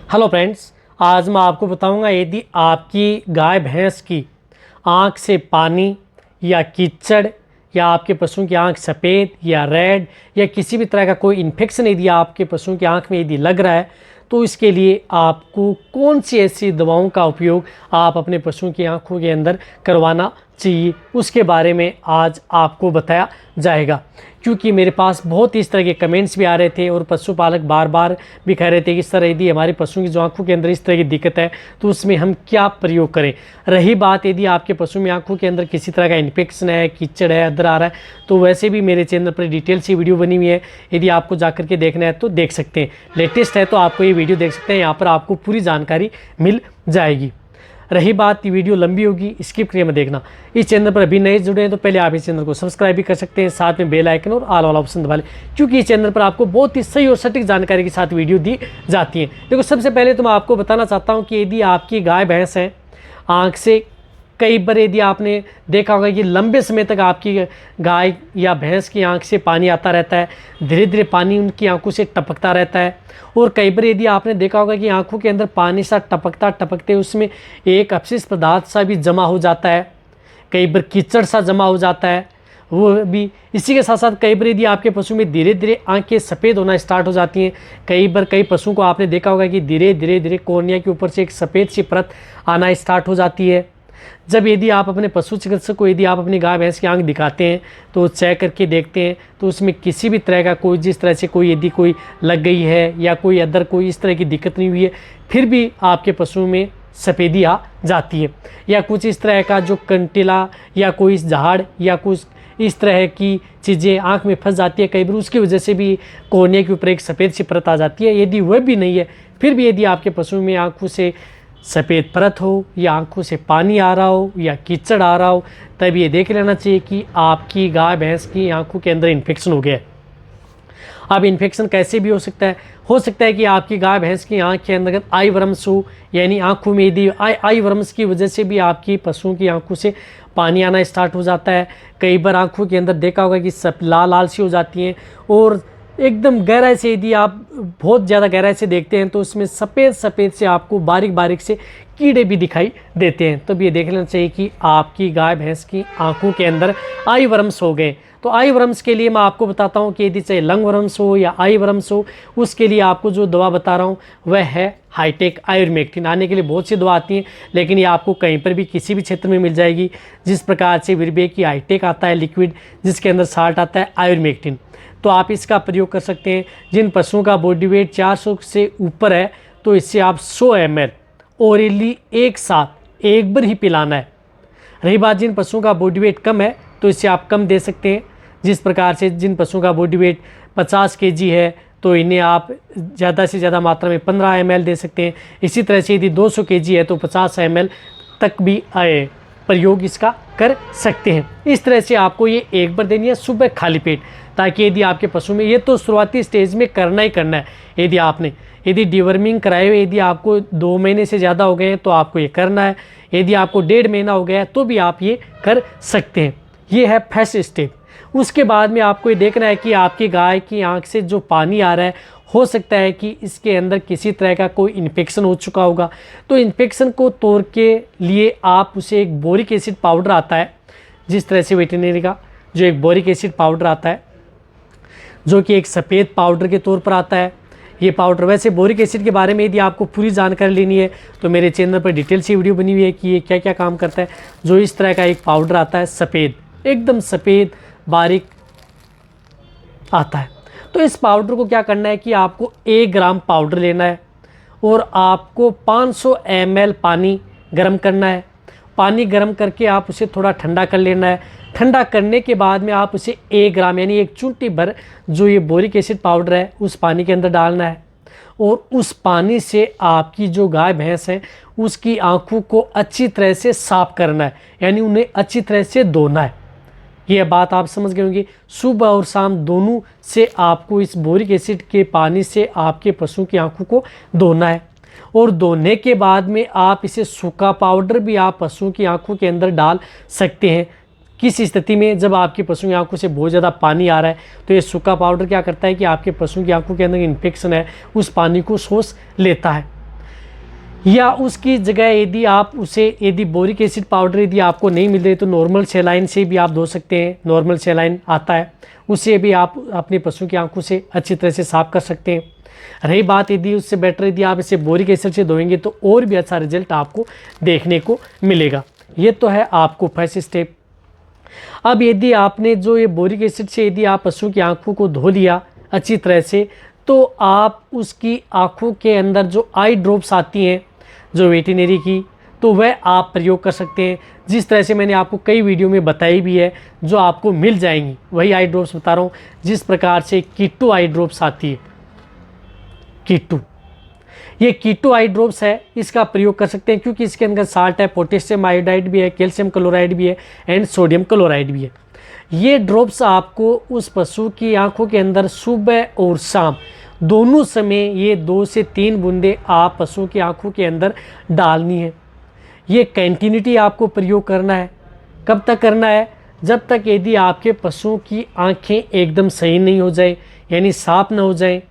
Hello friends, आज मैं आपको बताऊंगा यदि आपकी गाय भैंस की आँख से पानी या कीचड़ या आपके पशु की आँख सफ़ेद या रेड या किसी भी तरह का कोई इन्फेक्शन यदि आपके पशु की आँख में यदि लग रहा है तो इसके लिए आपको कौन सी ऐसी दवाओं का उपयोग आप अपने पशु की आँखों के अंदर करवाना चाहिए, उसके बारे में आज आपको बताया जाएगा। क्योंकि मेरे पास बहुत इस तरह के कमेंट्स भी आ रहे थे और पशुपालक बार बार भी कह रहे थे कि सर यदि हमारे पशुओं की जो आँखों के अंदर इस तरह की दिक्कत है तो उसमें हम क्या प्रयोग करें। रही बात यदि आपके पशु में आँखों के अंदर किसी तरह का इन्फेक्शन है, कीचड़ है, अदर आ रहा है, तो वैसे भी मेरे चैनल पर डिटेल सी वीडियो बनी हुई है, यदि आपको जाकर के देखना है तो देख सकते हैं। लेटेस्ट है तो आपको ये वीडियो देख सकते हैं, यहाँ पर आपको पूरी जानकारी मिल जाएगी। रही बात ये वीडियो लंबी होगी, स्किप करके मत देखना। इस चैनल पर अभी नए जुड़े हैं तो पहले आप इस चैनल को सब्सक्राइब भी कर सकते हैं, साथ में बेल आइकन और ऑल वाला ऑप्शन दबा लें, क्योंकि इस चैनल पर आपको बहुत ही सही और सटीक जानकारी के साथ वीडियो दी जाती है। देखो, सबसे पहले तो मैं आपको बताना चाहता हूँ कि यदि आपकी गाय भैंस है, आँख से कई बार यदि आपने देखा होगा कि लंबे समय तक आपकी गाय या भैंस की आंख से पानी आता रहता है, धीरे धीरे पानी उनकी आंखों से टपकता रहता है। और कई बार यदि आपने देखा होगा कि आंखों के अंदर पानी सा टपकते उसमें एक अपशिष्ट पदार्थ सा भी जमा हो जाता है, कई बार कीचड़ सा जमा हो जाता है वो भी। इसी के साथ साथ कई बार यदि आपके पशु में धीरे धीरे आंखें सफ़ेद होना स्टार्ट हो जाती हैं। कई बार कई पशुओं को आपने देखा होगा कि धीरे धीरे कॉर्निया के ऊपर से एक सफ़ेद सी परत आना स्टार्ट हो जाती है। जब यदि आप अपने पशु चिकित्सक को यदि आप अपनी गाय भैंस की आंख दिखाते हैं तो चेक करके देखते हैं तो उसमें किसी भी तरह का कोई जिस तरह से कोई यदि कोई लग गई है या कोई अदर कोई इस तरह की दिक्कत नहीं हुई है, फिर भी आपके पशु में सफ़ेदी आ जाती है, या कुछ इस तरह का जो कंटिला या कोई झाड़ या कुछ इस तरह की चीज़ें आँख में फंस जाती है, कई बार उसकी वजह से भी कोर्निया के ऊपर एक सफ़ेद सी परत आ जाती है। यदि वह भी नहीं है, फिर भी यदि आपके पशु में आँखों से सफ़ेद परत हो या आंखों से पानी आ रहा हो या कीचड़ आ रहा हो, तब ये देख लेना चाहिए कि आपकी गाय भैंस की आंखों के अंदर इन्फेक्शन हो गया है। अब इन्फेक्शन कैसे भी हो सकता है कि आपकी गाय भैंस की आंख के अंदर आई वर्म्स हो, यानी आंखों में यदि आई वर्म्स की वजह से भी आपकी पशुओं की आंखों से पानी आना स्टार्ट हो जाता है। कई बार आंखों के अंदर देखा होगा कि सब लाल लाल सी हो जाती हैं और एकदम गहराई से यदि आप बहुत ज़्यादा गहराई से देखते हैं तो उसमें सफ़ेद से आपको बारीक बारीक से कीड़े भी दिखाई देते हैं। तब ये देख लेना चाहिए कि आपकी गाय भैंस की आंखों के अंदर आई वर्म्स हो गए। तो आई वर्म्स के लिए मैं आपको बताता हूँ कि यदि चाहे लंग वर्म्स हो या आई वर्म्स हो, उसके लिए आपको जो दवा बता रहा हूँ वह है हाईटेक आयुर्मेक्टिन। आने के लिए बहुत सी दवा आती हैं, लेकिन ये आपको कहीं पर भी किसी भी क्षेत्र में मिल जाएगी। जिस प्रकार से विरबे की हाईटेक आता है लिक्विड, जिसके अंदर साल्ट आता है आयुर्मेक्टिन, तो आप इसका प्रयोग कर सकते हैं। जिन पशुओं का बॉडी वेट 400 से ऊपर है तो इससे आप 100 ml ओरली एक साथ एक बार ही पिलाना है। रही बात जिन पशुओं का बॉडी वेट कम है तो इससे आप कम दे सकते हैं। जिस प्रकार से जिन पशुओं का बॉडी वेट 50 kg है तो इन्हें आप ज़्यादा से ज़्यादा मात्रा में 15 ml दे सकते हैं। इसी तरह से यदि 200 kg है तो 50 ml तक भी प्रयोग इसका कर सकते हैं। इस तरह से आपको ये एक बार देनी है सुबह खाली पेट, ताकि यदि आपके पशु में ये तो शुरुआती स्टेज में करना ही करना है। यदि डिवर्मिंग कराए हुए यदि आपको 2 महीने से ज़्यादा हो गए हैं तो आपको ये करना है। यदि आपको 1.5 महीना हो गया है तो भी आप ये कर सकते हैं। ये है फर्स्ट स्टेप। उसके बाद में आपको ये देखना है कि आपकी गाय की आँख से जो पानी आ रहा है, हो सकता है कि इसके अंदर किसी तरह का कोई इन्फेक्शन हो चुका होगा। तो इन्फेक्शन को तोड़ के लिए आप उसे एक बोरिक एसिड पाउडर आता है, जिस तरह से वेटरनरी का जो एक बोरिक एसिड पाउडर आता है, जो कि एक सफ़ेद पाउडर के तौर पर आता है। ये पाउडर, वैसे बोरिक एसिड के बारे में यदि आपको पूरी जानकारी लेनी है तो मेरे चैनल पर डिटेल से वीडियो बनी हुई है कि ये क्या क्या काम करता है। जो इस तरह का एक पाउडर आता है, सफ़ेद, एकदम सफ़ेद बारीक आता है। तो इस पाउडर को क्या करना है कि आपको 1 ग्राम पाउडर लेना है और आपको 500 ml पानी गर्म करना है। पानी गर्म करके आप उसे थोड़ा ठंडा कर लेना है। ठंडा करने के बाद में आप उसे 1 ग्राम यानी 1 चुटकी भर जो ये बोरिक एसिड पाउडर है उस पानी के अंदर डालना है, और उस पानी से आपकी जो गाय भैंस है उसकी आँखों को अच्छी तरह से साफ करना है, यानी उन्हें अच्छी तरह से धोना है। ये बात आप समझ गए होंगे। सुबह और शाम दोनों से आपको इस बोरिक एसिड के पानी से आपके पशु की आँखों को धोना है, और धोने के बाद में आप इसे सूखा पाउडर भी आप पशुओं की आंखों के अंदर डाल सकते हैं। किस स्थिति में, जब आपके पशु की आंखों से बहुत ज़्यादा पानी आ रहा है तो ये सूखा पाउडर क्या करता है कि आपके पशु की आंखों के अंदर इन्फेक्शन है उस पानी को सोख लेता है। या उसकी जगह यदि आप उसे यदि बोरिक एसिड पाउडर यदि आपको नहीं मिल रही तो नॉर्मल सेलाइन से भी आप धो सकते हैं। नॉर्मल सेलाइन आता है, उससे भी आप अपने पशु की आंखों से अच्छी तरह से साफ कर सकते हैं। रही बात यदि उससे बेटर यदि आप इसे बोरिक एसिड से धोएंगे तो और भी अच्छा रिजल्ट आपको देखने को मिलेगा। ये तो है आपको फर्स्ट स्टेप। अब यदि आपने जो ये बोरिक एसिड से यदि आप पशु की आंखों को धो लिया अच्छी तरह से, तो आप उसकी आंखों के अंदर जो आई ड्रॉप्स आती हैं जो वेटरनरी की, तो वह आप प्रयोग कर सकते हैं। जिस तरह से मैंने आपको कई वीडियो में बताई भी है, जो आपको मिल जाएंगी वही आई ड्रॉप्स बता रहा हूँ। जिस प्रकार से कीटो आई ड्रॉप्स आती है, कीटो, ये कीटो आई ड्रॉप्स है, इसका प्रयोग कर सकते हैं क्योंकि इसके अंदर साल्ट है, पोटेशियम आयोडाइड भी है, कैल्शियम क्लोराइड भी है एंड सोडियम क्लोराइड भी है। ये ड्रॉप्स आपको उस पशु की आंखों के अंदर सुबह और शाम दोनों समय ये 2 से 3 बूंदे आप पशु की आंखों के अंदर डालनी है। ये कंटिन्यूटी आपको प्रयोग करना है। कब तक करना है? जब तक यदि आपके पशुओं की आंखें एकदम सही नहीं हो जाए, यानी साफ ना हो जाए।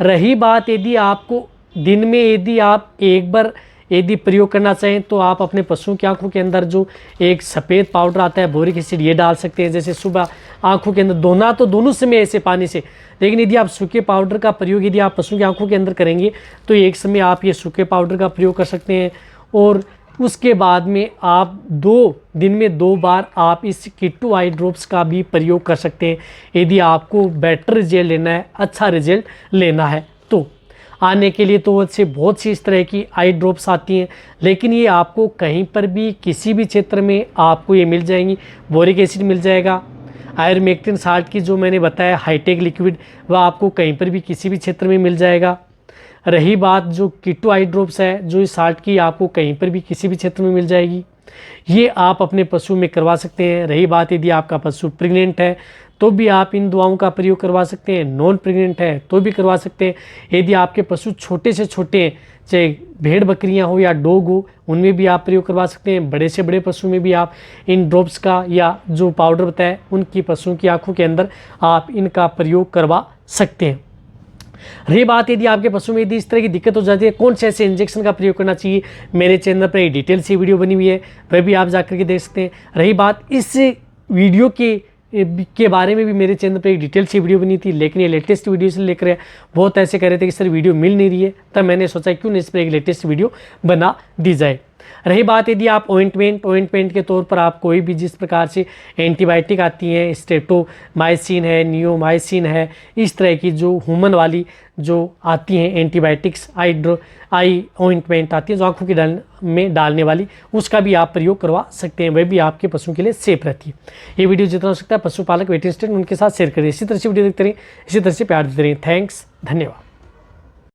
रही बात यदि आपको दिन में यदि आप एक बार यदि प्रयोग करना चाहें तो आप अपने पशुओं की आंखों के अंदर जो एक सफ़ेद पाउडर आता है बोरिक एसिड, ये डाल सकते हैं। जैसे सुबह आंखों के अंदर धोना तो दोनों समय ऐसे पानी से, लेकिन यदि आप सूखे पाउडर का प्रयोग यदि आप पशुओं की आंखों के अंदर करेंगे तो एक समय आप ये सूखे पाउडर का प्रयोग कर सकते हैं। और उसके बाद में आप दिन में 2 बार आप इस कीटो आई ड्रॉप्स का भी प्रयोग कर सकते हैं यदि आपको बेटर रिजल्ट लेना है, अच्छा रिजल्ट लेना है। तो आने के लिए तो से बहुत सी इस तरह की आई ड्रॉप्स आती हैं, लेकिन ये आपको कहीं पर भी किसी भी क्षेत्र में आपको ये मिल जाएंगी। बोरिक एसिड मिल जाएगा, आयरमेक्टिन साल्ट की जो मैंने बताया हाईटेक लिक्विड, वह आपको कहीं पर भी किसी भी क्षेत्र में मिल जाएगा। रही बात जो कीटो आई ड्रॉप्स है, जो इस साल्ट की आपको कहीं पर भी किसी भी क्षेत्र में मिल जाएगी। ये आप अपने पशु में करवा सकते हैं। रही बात यदि आपका पशु प्रेग्नेंट है तो भी आप इन दवाओं का प्रयोग करवा सकते हैं, नॉन प्रेग्नेंट है तो भी करवा सकते हैं। यदि आपके पशु छोटे से छोटे हैं, चाहे भेड़ बकरियां हो या डॉग हो, उनमें भी आप प्रयोग करवा सकते हैं। बड़े से बड़े पशु में भी आप इन ड्रॉप्स का या जो पाउडर बताया उनकी पशुओं की आंखों के अंदर आप इनका प्रयोग करवा सकते हैं। रही बात यदि आपके पशु में यदि इस तरह की दिक्कत हो जाती है, कौन से ऐसे इंजेक्शन का प्रयोग करना चाहिए, मेरे चैनल पर एक डिटेल सी वीडियो बनी हुई है, वह भी आप जाकर के देख सकते हैं। रही बात इस वीडियो के बारे में भी मेरे चैनल पर एक डिटेल सी वीडियो बनी थी, लेकिन ये लेटेस्ट वीडियो से लेकर बहुत ऐसे कह रहे थे कि सर वीडियो मिल नहीं रही है, तब मैंने सोचा क्यों नहीं इस पर एक लेटेस्ट वीडियो बना दी जाए। रही बात यदि आप ऑइंटमेंट के तौर पर आप कोई भी जिस प्रकार से एंटीबायोटिक आती हैं, स्ट्रेप्टोमाइसिन है, नियोमाइसिन है, इस तरह की जो ह्यूमन वाली जो आती हैं एंटीबायोटिक्स, आई ऑइंटमेंट आती है जो आंखों की में डालने वाली, उसका भी आप प्रयोग करवा सकते हैं। वह भी आपके पशुओं के लिए सेफ रहती है। ये वीडियो जितना हो सकता है पशुपालक वेटरनरी उनके साथ शेयर करें। इसी तरह से वीडियो देखते रहें, इसी तरह से प्यार देते रहें। थैंक्स, धन्यवाद।